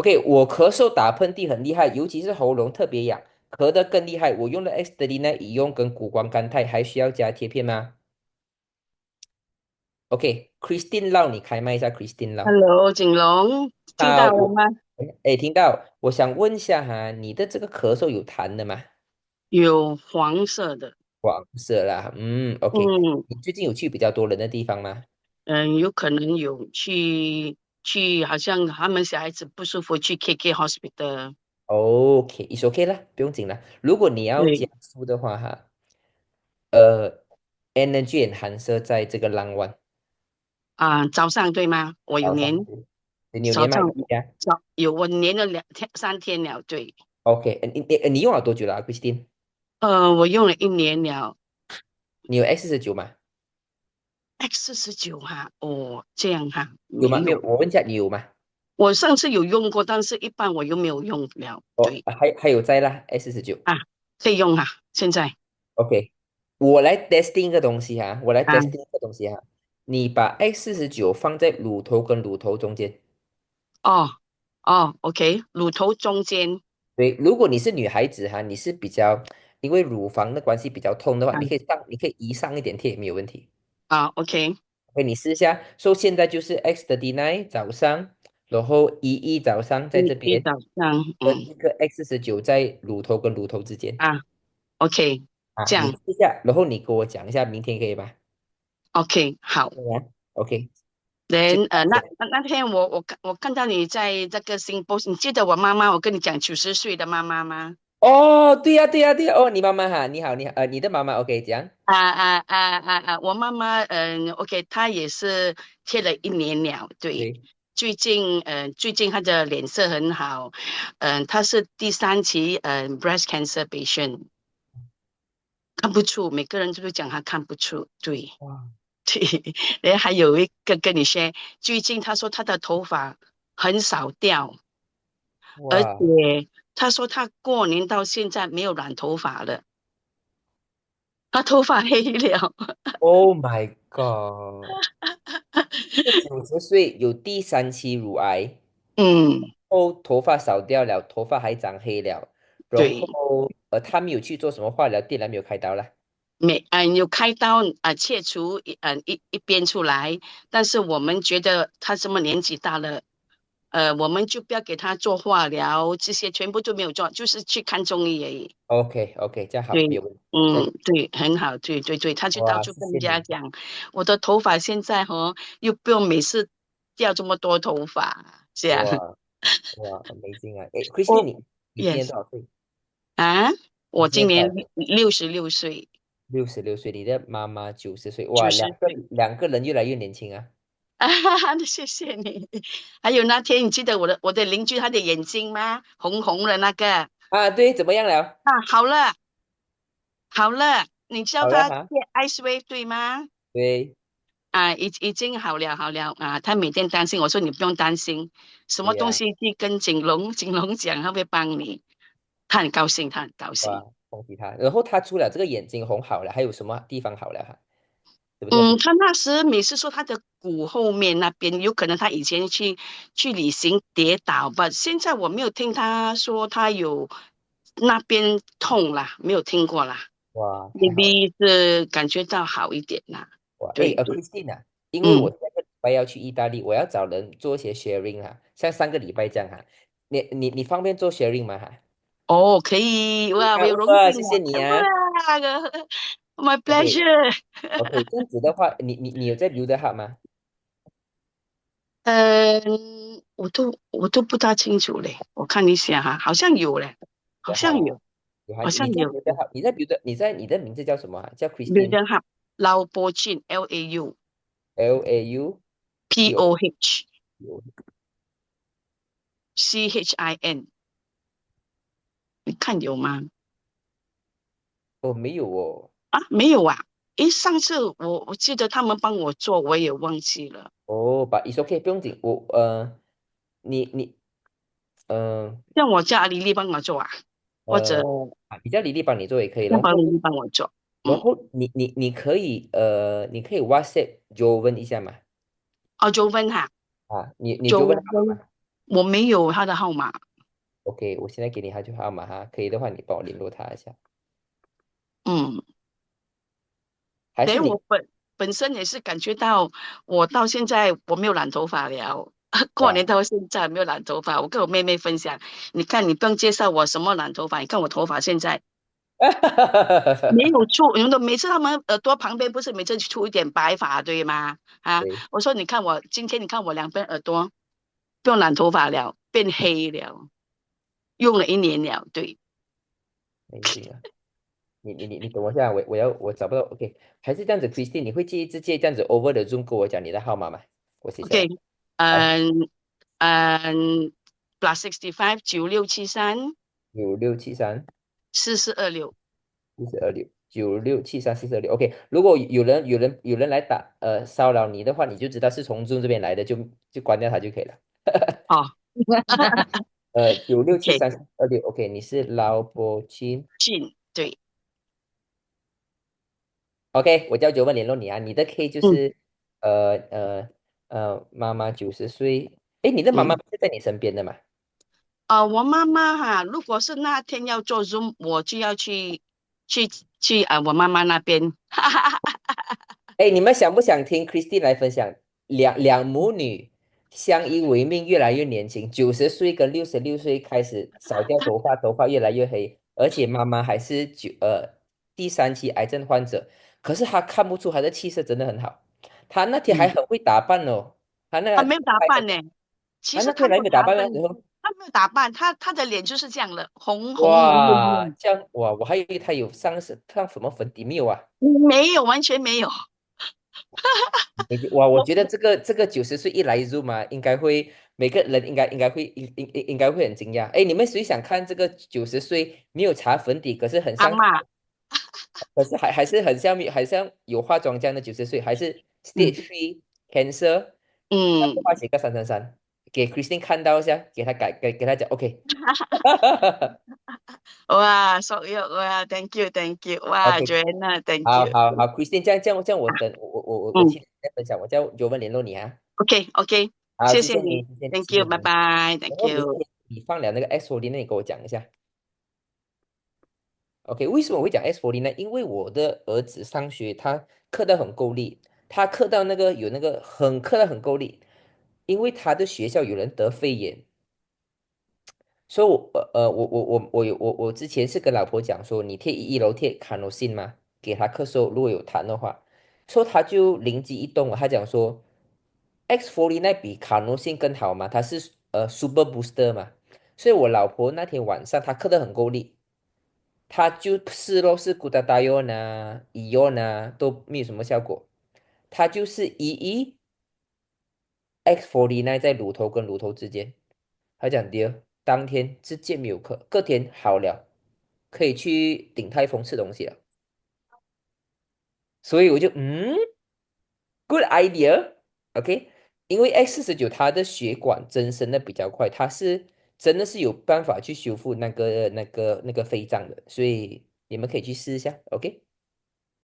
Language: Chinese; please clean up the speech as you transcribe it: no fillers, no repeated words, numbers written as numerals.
OK，我咳嗽打喷嚏很厉害，尤其是喉咙特别痒，咳得更厉害。我用了 X39乙用跟谷胱甘肽，还需要加贴片吗？OK，Christine Lau，你开麦一下，Christine Lau。Hello，景龙，听好，到了吗？哎，听到，我想问一下哈，你的这个咳嗽有痰的吗？有黄色的，黄色啦，OK，嗯你最近有去比较多人的地方吗有可能有去，好像他们小孩子不舒服去 KK Hospital，？OK，is OK 啦，不用紧啦。如果你要加对速的话哈，Energy Enhancer 在这个浪湾早上对吗？我有粘，早上对你有连麦早上一下我粘了3天了，对，？OK，你用了多久了，Christine？我用了1年了你有 X49吗？，X49哈，哦，这样哈，有吗？没有，没有，我问一下你有吗？我上次有用过，但是一般我又没有用了，哦，对还有在啦，X19。啊，可以用哈，现在 OK，我来 testing 一个东西哈，我来 啊，testing 一个东西哈。你把 X49放在乳头跟乳头中间。哦OK，乳头中间。对，如果你是女孩子哈，你是比较因为乳房的关系比较痛的话，啊你可以移上一点贴，没有问题。OK，OK，你试一下。现在就是 X39早上，然后11早上在这边，一早上，跟一个 X19在乳头跟乳头之间啊，OK，啊，你试这样一下，然后你跟我讲一下明天可以吗？，OK，好。对啊，OK，就人这样子。那天我看到你在这个新播，你记得我妈妈，我跟你讲90岁的妈妈吗？哦，对呀，对呀，对呀。哦，你妈妈哈，你好，你好，你的妈妈 OK，讲我妈妈，OK，她也是贴了1年了，对。对，最近她的脸色很好，她是第3期breast cancer patient，看不出，每个人都是讲她看不出，对。哇对，然后还有一个跟你说，最近他说他的头发很少掉，而哇且他说他过年到现在没有染头发了，他头发黑了。，Oh my God，90岁有第3期乳癌，嗯，后头发少掉了，头发还长黑了，然后对，他没有去做什么化疗，电疗没有开刀了。有开刀切除一边出来，但是我们觉得他这么年纪大了，我们就不要给他做化疗，这些全部都没有做，就是去看中医而已。OK OK，这样好，对，没有问题。这样对，很好，对对对，他就到哇，处跟人谢谢你，家讲，我的头发现在又不用每次掉这么多头发，这样。哇哇，amazing 啊！哎，Christine，哦你今年，yes 多少岁？啊，你我今年今年多少岁？66岁，66岁，你的妈妈90岁，哇，九十岁。两个人越来越年轻啊！啊，谢谢你。还有那天你记得我的邻居他的眼睛吗？红红的那个啊，对，怎么样了？好了好了，你叫他借 好了哈，Ice Wave 对吗？对已经好了啊！他每天担心，我说你不用担心，什么对呀、东西去跟景龙讲，他会帮你。他很高兴，他很高兴。哇，恭喜他。然后他除了这个眼睛红好了，还有什么地方好了哈？对不对？嗯，他那时每次说他的骨后面那边有可能他以前去旅行跌倒吧，现在我没有听他说他有那边痛啦，没有听过啦哇，太好了。，maybe 是感觉到好一点啦。哇，诶，对对，Christine 啊，因为我嗯，下个礼拜要去意大利，我要找人做一些 sharing 啊，像3个礼拜这样哈。你方便做 sharing 吗哈？哦，可以，哇，我啊，有荣哇，幸谢谢你啊，啊。哇，my OK pleasure。OK，这样子的话，你有在 b u i l d 吗？我都不大清楚嘞，我看一下哈，好像有嘞，好的好啊，像有，你在 好像有 b u i l d 你在 b u i l d 你的名字叫什么啊？叫 刘 Christine 德汉，劳波俊，LAU LAU PO POH CHIN，你看有吗？哦，没有哦。没有啊。诶，上次我记得他们帮我做，我也忘记了。哦，把 is OK，不用紧。你呃让我叫阿丽丽帮我做啊，或者比较李丽帮你做也可以。然后让宝丽丽帮我做。嗯，你可以 WhatsApp 就问一下嘛。哦，就问哈，啊，你就问就问他嘛。我没有他的号码。OK，我现在给你他就号码哈，可以的话你帮我联络他一下，嗯，等于还是你我本身也是感觉到，我到现在我没有染头发了，过哇，年到现在没有染头发。我跟我妹妹分享，你看你不用介绍我什么染头发，你看我头发现在没有出，有的每次他们耳朵旁边不是每次出一点白发对吗？啊，对，我说你看我今天你看我两边耳朵不用染头发了，变黑了，用了1年了，对没劲啊。你等我一下，我找不到，OK，还是这样子，Christine，你会介意直接这样子 over the Zoom 跟我讲你的号码吗？我写下来。，OK，好，嗯+65967396734426。442696734426，OK。如果有人来骚扰你的话，你就知道是从 Zoom 这边来的，就关掉它就可以了。哦九六七，OK，三二六，OK，你是劳波亲进，对，，OK，我叫九问联络你啊。你的 K 就嗯是呃呃妈妈90岁，诶，你的妈妈嗯，不是在你身边的嘛？我妈妈哈，如果是那天要做 Zoom，我就要去我妈妈那边，哈哈哈。哎，你们想不想听 Christine 来分享两母女相依为命，越来越年轻，90岁跟66岁开始少掉头发，头发越来越黑，而且妈妈还是第三期癌症患者，可是她看不出她的气色真的很好，她那天还嗯，很会打扮哦，她那她没有打扮呢，还很其实她没有她那天来没打扮吗？打扮，然后她没有打扮，她的脸就是这样的，红红红艳哇，艳，这样哇，我还以为她有上什么粉底没有啊？没有，完全没有。哇，我我觉得这个90岁一来 Zoom 啊，每个人应该会很惊讶。哎，你们谁想看这个90岁没有擦粉底，阿嬷，可是还是很像有化妆这样的90岁，还是 嗯 Stage 3 Cancer，那嗯，不画写个333，给 Christine 看到一下，给他给他讲 OK，哇，so y 哇，thank you，thank you，哇 OK，，Joanna，thank 好 you，好好，Christine，这样我等我嗯期待你再分享，我叫尤文联络你啊。，OK OK，好，谢谢你，谢谢你，thank 谢谢谢谢 you，拜你。拜，thank 然后明 you。天你放了那个 S40，那你给我讲一下。OK，为什么我会讲 S40呢？因为我的儿子上学，他课到很够力，他课到那个有那个课到很够力，因为他的学校有人得肺炎，所以我之前是跟老婆讲说，你贴1楼贴卡诺信嘛，给他咳嗽，如果有痰的话，所以他就灵机一动了，他讲说 X40那比卡诺信更好嘛，它是Super Booster 嘛，所以我老婆那天晚上她咳得很够力。它就是咯，是 g l u t a t 啊、ion 啊，都没有什么效果。它就是X49在乳头跟乳头之间。他讲第二，当天直接没有课，隔天好了，可以去鼎泰丰吃东西了。所以我就good idea，OK，因为 X49它的血管增生的比较快，它是真的是有办法去修复那个肺脏的，所以你们可以去试一下，OK。